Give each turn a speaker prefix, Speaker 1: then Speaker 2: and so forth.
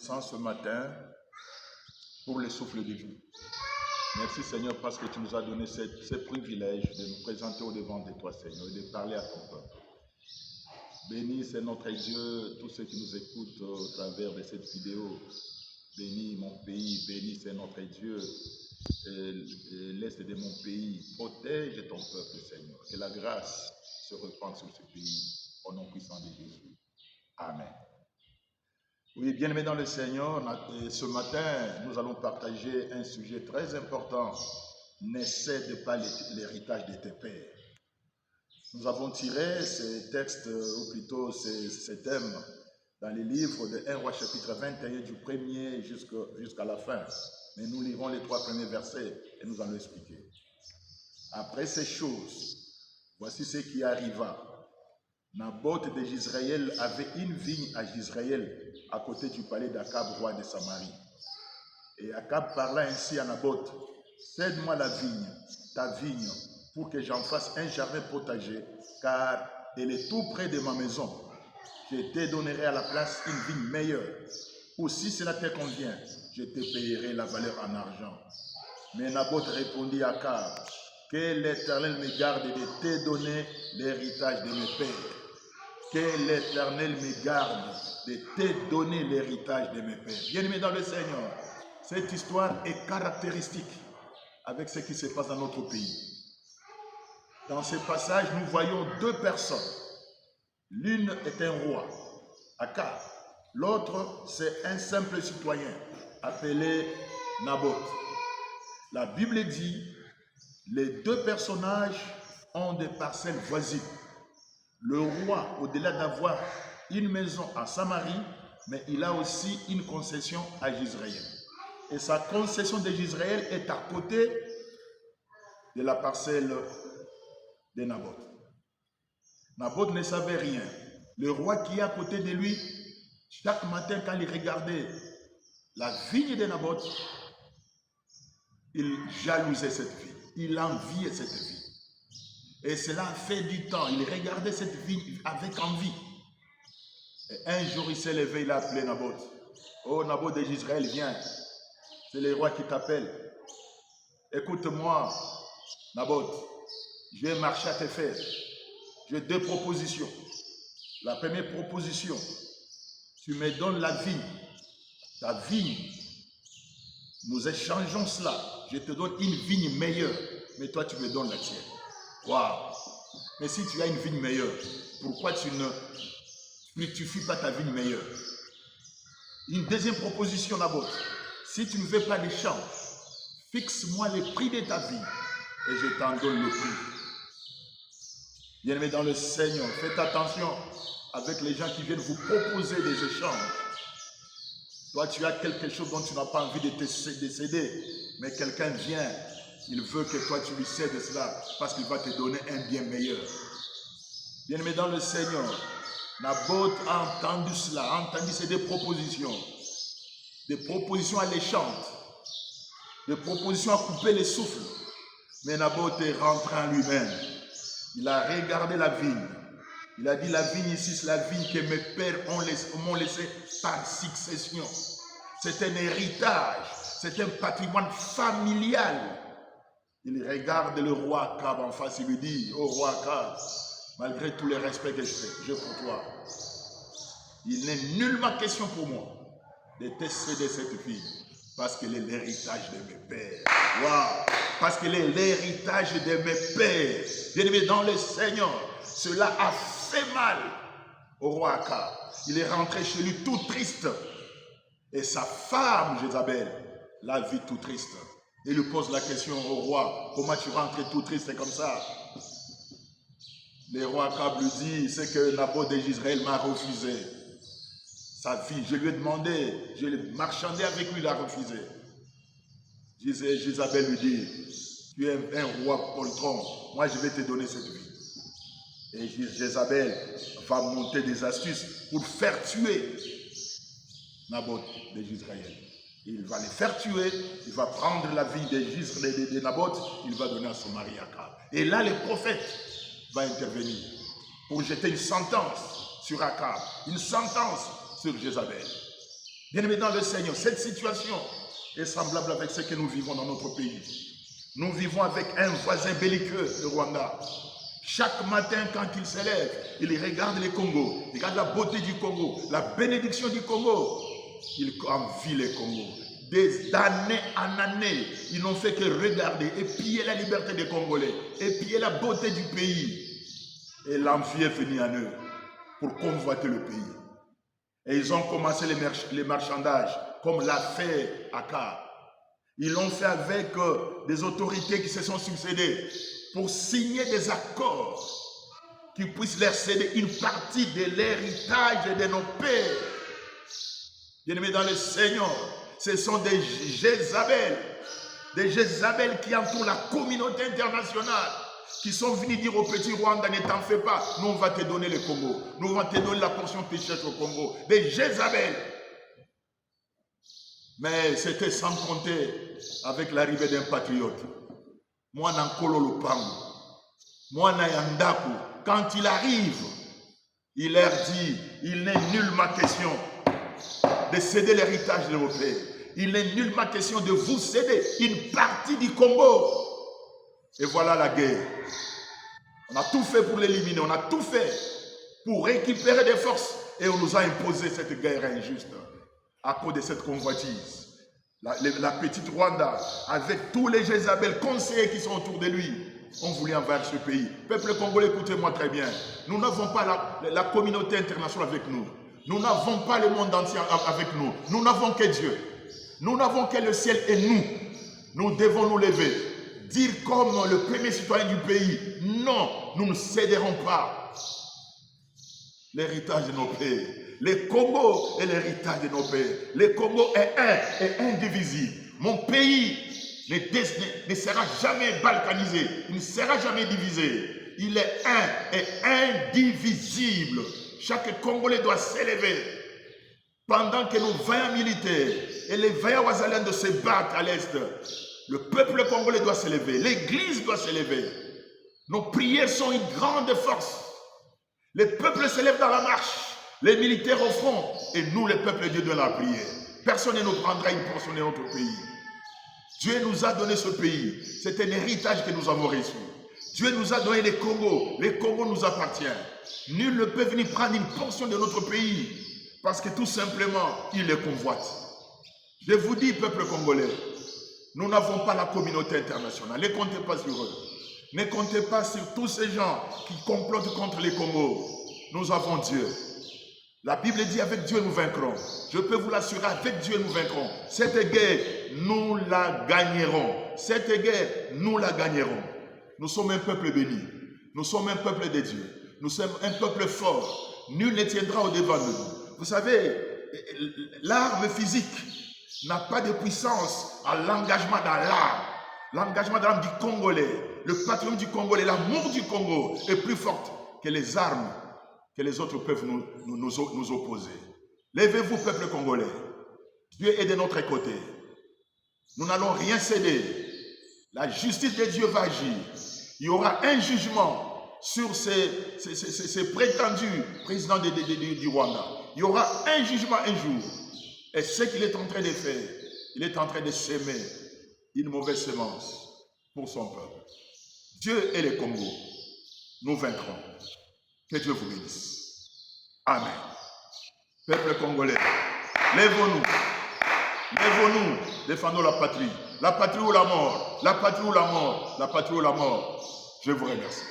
Speaker 1: Sans ce matin pour le souffle de vie. Merci Seigneur parce que tu nous as donné ce privilège de nous présenter au devant de toi Seigneur et de parler à ton peuple. Bénis c'est notre Dieu, tous ceux qui nous écoutent au travers de cette vidéo. Bénis mon pays, bénis c'est notre Dieu, l'Est de mon pays. Protège ton peuple Seigneur. Que la grâce se répande sur ce pays au nom puissant de Jésus. Amen. Oui, bien-aimés dans le Seigneur, ce matin, nous allons partager un sujet très important. Ne cède pas l'héritage de tes pères. Nous avons tiré ces textes, ou plutôt ces thèmes, dans les livres de 1 Roi chapitre 21, du premier jusqu'à la fin. Mais nous lirons les 3 premiers versets et nous allons expliquer. Après ces choses, voici ce qui arriva. Naboth de Jizréel avait une vigne à Jizréel, à côté du palais d'Akab, roi de Samarie. Et Akab parla ainsi à Naboth: cède-moi la vigne, ta vigne, pour que j'en fasse un jardin potager, car elle est tout près de ma maison. Je te donnerai à la place une vigne meilleure. Ou si cela te convient, je te payerai la valeur en argent. Mais Naboth répondit à Akab: que l'Éternel me garde de te donner l'héritage de mes pères. Que l'Éternel me garde de te donner l'héritage de mes pères. Bien-aimés dans le Seigneur, cette histoire est caractéristique avec ce qui se passe dans notre pays. Dans ce passage, nous voyons 2 personnes. L'une est un roi, Akab. L'autre, c'est un simple citoyen appelé Naboth. La Bible dit, les 2 personnages ont des parcelles voisines. Le roi, au-delà d'avoir une maison à Samarie, mais il a aussi une concession à Jizréel. Et sa concession de Jizréel est à côté de la parcelle de Naboth. Naboth ne savait rien. Le roi qui est à côté de lui, chaque matin quand il regardait la vigne de Naboth, il jalousait cette vigne, il enviait cette vigne. Et cela a fait du temps. Il regardait cette vigne avec envie. Et un jour, il s'est levé, il a appelé Naboth. Oh, Naboth de Jizréel, viens. C'est le roi qui t'appelle. Écoute-moi, Naboth. Je vais marcher à tes fers. J'ai 2 propositions. La première proposition, tu me donnes la vigne. Ta vigne. Nous échangeons cela. Je te donne une vigne meilleure. Mais toi, tu me donnes la tienne. Waouh! Mais si tu as une vigne meilleure, pourquoi tu ne fructifies pas ta vigne meilleure? Une deuxième proposition, Naboth. Si tu ne veux pas d'échange, fixe-moi le prix de ta vigne et je t'en donne le prix. Bien-aimés dans le Seigneur, faites attention avec les gens qui viennent vous proposer des échanges. Toi, tu as quelque chose dont tu n'as pas envie de céder, mais quelqu'un vient. Il veut que toi tu lui cèdes cela parce qu'il va te donner un bien meilleur. Bien-aimé dans le Seigneur, Naboth a entendu cela, a entendu ces 2 propositions. Des propositions alléchantes, des propositions à couper les souffles. Mais Naboth est rentré en lui-même. Il a regardé la vigne. Il a dit, la vigne ici, c'est la vigne que mes pères m'ont laissée par succession. C'est un héritage, c'est un patrimoine familial. Il regarde le roi Akab en face, il lui dit, oh roi Akab, malgré tous les respects que j'ai pour toi, il n'est nullement question pour moi de te céder cette fille, parce qu'elle est l'héritage de mes pères. Waouh! Parce qu'elle est l'héritage de mes pères. Bien-aimé dans le Seigneur, cela a fait mal au roi Akab. Il est rentré chez lui tout triste. Et sa femme, Jézabel, l'a vu tout triste. Il lui pose la question au roi, comment tu rentres tout triste comme ça? Le roi Akab lui dit, c'est que Naboth de Jizréel m'a refusé sa fille. Je lui ai demandé, je l'ai marchandé avec lui, il a refusé. Jézabel lui dit, tu es un roi poltron, moi je vais te donner cette vie. Et Jézabel va monter des astuces pour faire tuer Naboth de Jizréel. Il va les faire tuer, il va prendre la vie de Naboth, il va donner à son mari Akab. Et là, le prophète va intervenir pour jeter une sentence sur Akab, une sentence sur Jézabel. Bien-aimés dans le Seigneur, cette situation est semblable avec ce que nous vivons dans notre pays. Nous vivons avec un voisin belliqueux, le Rwanda. Chaque matin, quand il se lève, il regarde le Congo, il regarde la beauté du Congo, la bénédiction du Congo. Il envie le Congo. D'année en année, ils n'ont fait que regarder et piller la liberté des Congolais, et piller la beauté du pays. Et l'envie est venue en eux pour convoiter le pays. Et ils ont commencé les marchandages, comme l'a fait Aka. Ils l'ont fait avec des autorités qui se sont succédées pour signer des accords qui puissent leur céder une partie de l'héritage de nos pères. Bien-aimés dans le Seigneur, ce sont des Jézabel qui entourent la communauté internationale, qui sont venus dire au petit Rwanda, ne t'en fais pas, nous on va te donner le Congo, nous on va te donner la portion que tu cherches au Congo. Des Jézabel. Mais c'était sans compter avec l'arrivée d'un patriote. Moi, Nankolo Lupango, moi, Nayandaku, quand il arrive, il leur dit, il n'est nullement question de céder l'héritage de vos pères. Il n'est nullement question de vous céder une partie du Congo. Et voilà la guerre. On a tout fait pour l'éliminer, on a tout fait pour récupérer des forces. Et on nous a imposé cette guerre injuste à cause de cette convoitise. La petite Rwanda, avec tous les Jézabel conseillers qui sont autour de lui, ont voulu envahir ce pays. Peuple congolais, écoutez-moi très bien. Nous n'avons pas la communauté internationale avec nous. Nous n'avons pas le monde entier avec nous. Nous n'avons que Dieu. Nous n'avons que le ciel et nous. Nous devons nous lever. Dire comme le premier citoyen du pays, non, nous ne céderons pas l'héritage de nos pères. Le Congo est l'héritage de nos pères. Le Congo est un et indivisible. Mon pays ne sera jamais balkanisé. Il ne sera jamais divisé. Il est un et indivisible. Chaque Congolais doit s'élever. Pendant que nos vaillants militaires et les vaillants Wazalènes se battent à l'est, le peuple congolais doit s'élever. L'Église doit s'élever. Nos prières sont une grande force. Les peuples s'élèvent dans la marche. Les militaires au front. Et nous, les peuples de Dieu, dans la prière. Personne ne nous prendra une portion de notre pays. Dieu nous a donné ce pays. C'est un héritage que nous avons reçu. Dieu nous a donné les Congos. Les Congos nous appartiennent. Nul ne peut venir prendre une portion de notre pays. Parce que tout simplement, il les convoite. Je vous dis, peuple congolais, nous n'avons pas la communauté internationale. Ne comptez pas sur eux. Ne comptez pas sur tous ces gens qui complotent contre les Congos. Nous avons Dieu. La Bible dit, avec Dieu nous vaincrons. Je peux vous l'assurer, avec Dieu nous vaincrons. Cette guerre, nous la gagnerons. Cette guerre, nous la gagnerons. Nous sommes un peuple béni. Nous sommes un peuple de Dieu. Nous sommes un peuple fort. Nul ne tiendra au-devant de nous. Vous savez, l'arme physique n'a pas de puissance à l'engagement dans l'âme. L'engagement dans l'âme du Congolais, le patrimoine du Congolais, l'amour du Congo est plus fort que les armes que les autres peuvent nous opposer. Levez-vous, peuple congolais. Dieu est de notre côté. Nous n'allons rien céder. La justice de Dieu va agir. Il y aura un jugement sur ces prétendus présidents du Rwanda. Il y aura un jugement un jour. Et ce qu'il est en train de faire, il est en train de s'aimer une mauvaise semence pour son peuple. Dieu et le Congo, nous vaincrons. Que Dieu vous bénisse. Amen. Peuple congolais, lèvons-nous. Lèvons-nous, défendons la patrie. La patrie ou la mort. La patrie ou la mort. La patrie ou la mort. Je vous remercie.